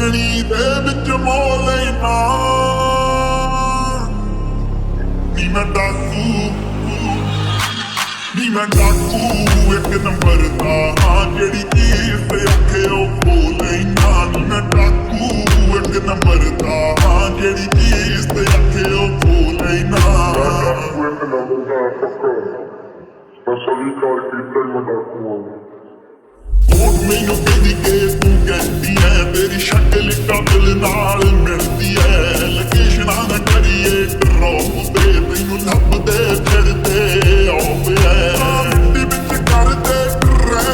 ਮੰਗਣੀ ਦੇ ਵਿੱਚ ਮੋਹ ਲੈਣਾ ਨੀ ਮੈਂ ਡਾਕੂ ਨੀ ਮੈਂ ਡਾਕੂ ਇੱਕ ਨੰਬਰ ਦਾ ਜਿਹੜੀ ਚੀਜ਼ ਤੇ ਅੱਖੇ ਉਹ ਖੋ ਲੈਣਾ ਨੀ ਮੈਂ ਡਾਕੂ ਇੱਕ ਨੰਬਰ ਦਾ ਜਿਹੜੀ ਚੀਜ਼ ਤੇ ਅੱਖੇ ਉਹ ਖੋ ਲੈਣਾ ਇੱਕ ਨੰਬਰ ਦਾ ਪੱਕਾ ਅਸਲੀ ਕਾਰ ਕੀਤਾ ਹੀ ਮੈਂ ਡਾਕੂ ਆਵਾਂ ਮੈਨੂੰ ਕਹਿੰਦੀ ਕਿ ਤੂੰ ਕਹਿੰਦੀ ਐ ਤੇਰੀ ਸ਼ਕਲ ਕਾਬਲ ਨਾਲ